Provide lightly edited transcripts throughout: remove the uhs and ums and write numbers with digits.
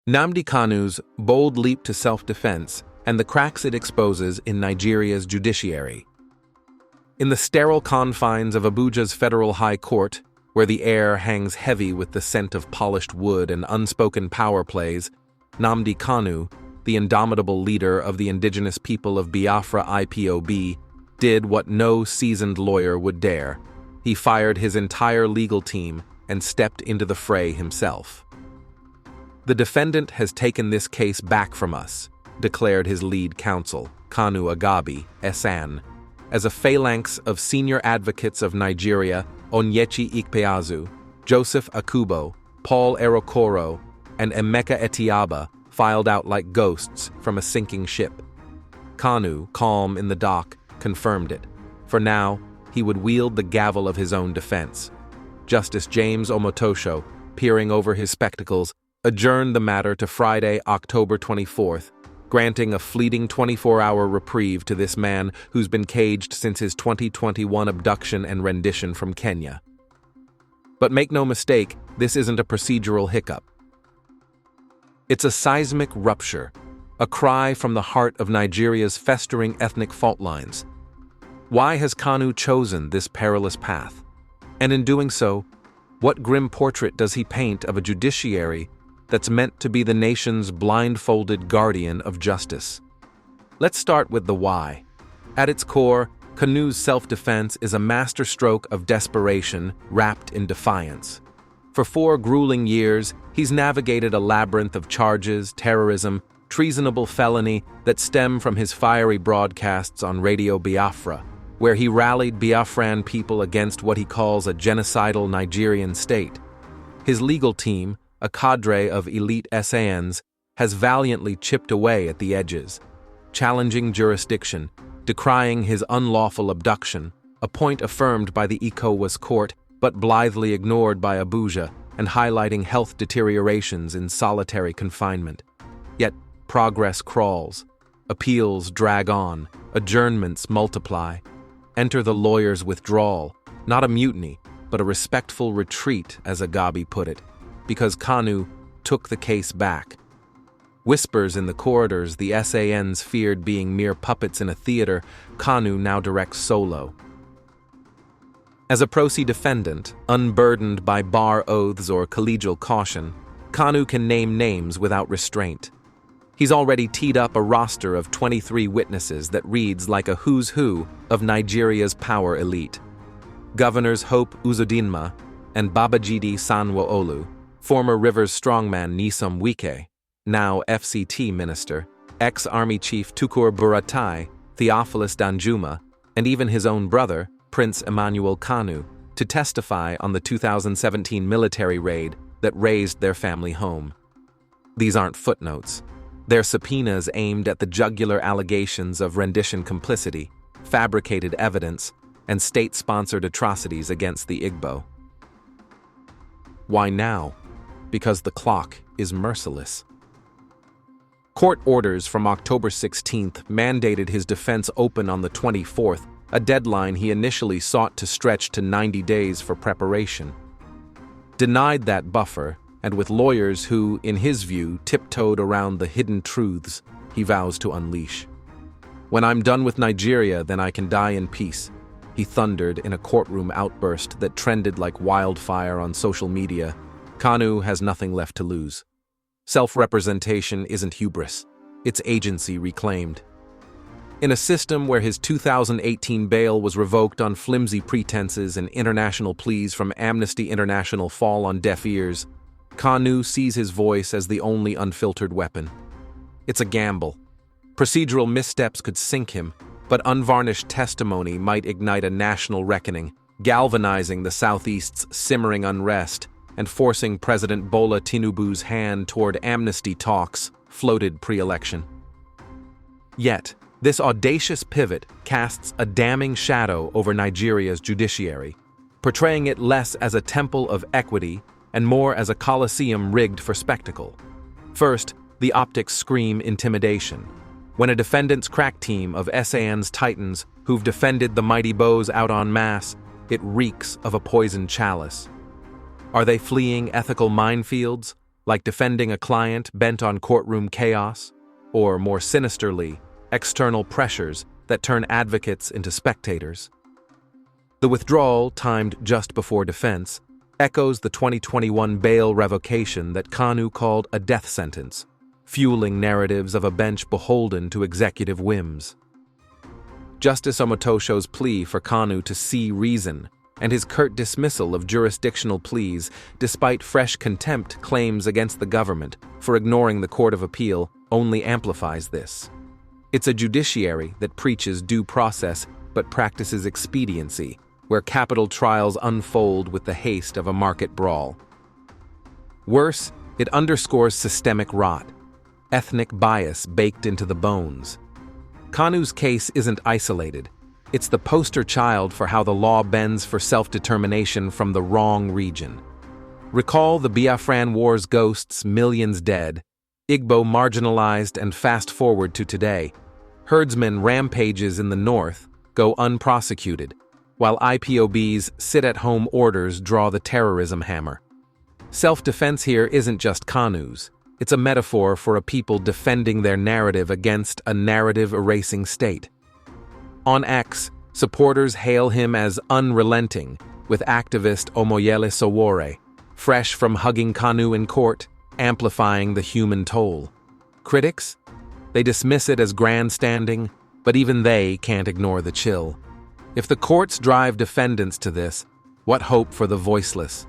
Nnamdi Kanu's bold leap to self-defense and the cracks it exposes in Nigeria's judiciary. In the sterile confines of Abuja's Federal High Court, where the air hangs heavy with the scent of polished wood and unspoken power plays, Nnamdi Kanu, the indomitable leader of the Indigenous People of Biafra IPOB, did what no seasoned lawyer would dare. He fired his entire legal team and stepped into the fray himself. "The defendant has taken this case back from us," declared his lead counsel, Kanu Agabi, SN, as a phalanx of senior advocates of Nigeria, Onyechi Ikpeazu, Joseph Akubo, Paul Erokoro, and Emeka Etiaba, filed out like ghosts from a sinking ship. Kanu, calm in the dock, confirmed it. For now, he would wield the gavel of his own defense. Justice James Omotosho, peering over his spectacles, adjourned the matter to Friday, October 24th, granting a fleeting 24-hour reprieve to this man who's been caged since his 2021 abduction and rendition from Kenya. But make no mistake, this isn't a procedural hiccup. It's a seismic rupture, a cry from the heart of Nigeria's festering ethnic fault lines. Why has Kanu chosen this perilous path? And in doing so, what grim portrait does he paint of a judiciary that's meant to be the nation's blindfolded guardian of justice? Let's start with the why. At its core, Kanu's self-defense is a masterstroke of desperation wrapped in defiance. For 4 grueling years, he's navigated a labyrinth of charges, terrorism, treasonable felony that stem from his fiery broadcasts on Radio Biafra, where he rallied Biafran people against what he calls a genocidal Nigerian state. His legal team, a cadre of elite SANs, has valiantly chipped away at the edges, challenging jurisdiction, decrying his unlawful abduction, a point affirmed by the ECOWAS court but blithely ignored by Abuja, and highlighting health deteriorations in solitary confinement. Yet progress crawls, appeals drag on, adjournments multiply. Enter the lawyer's withdrawal, not a mutiny, but a respectful retreat, as Agabi put it, because Kanu took the case back. Whispers in the corridors the SANs feared being mere puppets in a theater, Kanu now directs solo. As a pro se defendant, unburdened by bar oaths or collegial caution, Kanu can name names without restraint. He's already teed up a roster of 23 witnesses that reads like a who's who of Nigeria's power elite. Governors Hope Uzodinma and Babajide Sanwo-Olu, former Rivers strongman Nyesom Wike, now FCT minister, ex-army chief Tukur Buratai, Theophilus Danjuma, and even his own brother, Prince Emmanuel Kanu, to testify on the 2017 military raid that razed their family home. These aren't footnotes. They're subpoenas aimed at the jugular allegations of rendition complicity, fabricated evidence, and state-sponsored atrocities against the Igbo. Why now? Because the clock is merciless. Court orders from October 16th mandated his defense open on the 24th, a deadline he initially sought to stretch to 90 days for preparation. Denied that buffer, and with lawyers who, in his view, tiptoed around the hidden truths he vows to unleash. "When I'm done with Nigeria, then I can die in peace," he thundered in a courtroom outburst that trended like wildfire on social media. Kanu has nothing left to lose. Self-representation isn't hubris, it's agency reclaimed. In a system where his 2018 bail was revoked on flimsy pretenses and international pleas from Amnesty International fall on deaf ears, Kanu sees his voice as the only unfiltered weapon. It's a gamble. Procedural missteps could sink him, but unvarnished testimony might ignite a national reckoning, galvanizing the Southeast's simmering unrest and forcing President Bola Tinubu's hand toward amnesty talks floated pre-election. Yet, this audacious pivot casts a damning shadow over Nigeria's judiciary, portraying it less as a temple of equity and more as a coliseum rigged for spectacle. First, the optics scream intimidation. When a defendant's crack team of SAN's titans who've defended the mighty bows out en masse, it reeks of a poisoned chalice. Are they fleeing ethical minefields, like defending a client bent on courtroom chaos, or more sinisterly, external pressures that turn advocates into spectators. The withdrawal, timed just before defense, echoes the 2021 bail revocation that Kanu called a death sentence, fueling narratives of a bench beholden to executive whims. Justice Omotosho's plea for Kanu to see reason and his curt dismissal of jurisdictional pleas despite fresh contempt claims against the government for ignoring the Court of Appeal only amplifies this. It's a judiciary that preaches due process but practices expediency, where capital trials unfold with the haste of a market brawl. Worse, it underscores systemic rot, ethnic bias baked into the bones. Kanu's case isn't isolated. It's the poster child for how the law bends for self-determination from the wrong region. Recall the Biafran War's ghosts, millions dead, Igbo marginalized, and fast forward to today. Herdsmen rampages in the north go unprosecuted, while IPOB's sit-at-home orders draw the terrorism hammer. Self-defense here isn't just Kanu's. It's a metaphor for a people defending their narrative against a narrative-erasing state. On X, supporters hail him as unrelenting, with activist Omoyele Sowore, fresh from hugging Kanu in court, amplifying the human toll. Critics? They dismiss it as grandstanding, but even they can't ignore the chill. If the courts drive defendants to this, what hope for the voiceless?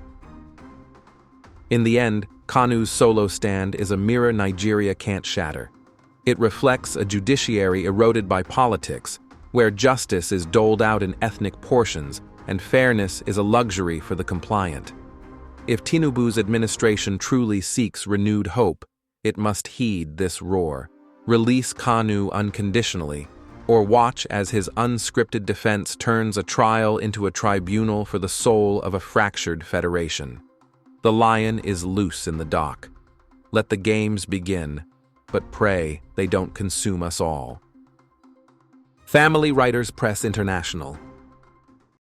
In the end, Kanu's solo stand is a mirror Nigeria can't shatter. It reflects a judiciary eroded by politics, where justice is doled out in ethnic portions and fairness is a luxury for the compliant. If Tinubu's administration truly seeks renewed hope, it must heed this roar. Release Kanu unconditionally, or watch as his unscripted defense turns a trial into a tribunal for the soul of a fractured federation. The lion is loose in the dock. Let the games begin, but pray they don't consume us all. Family Writers Press International.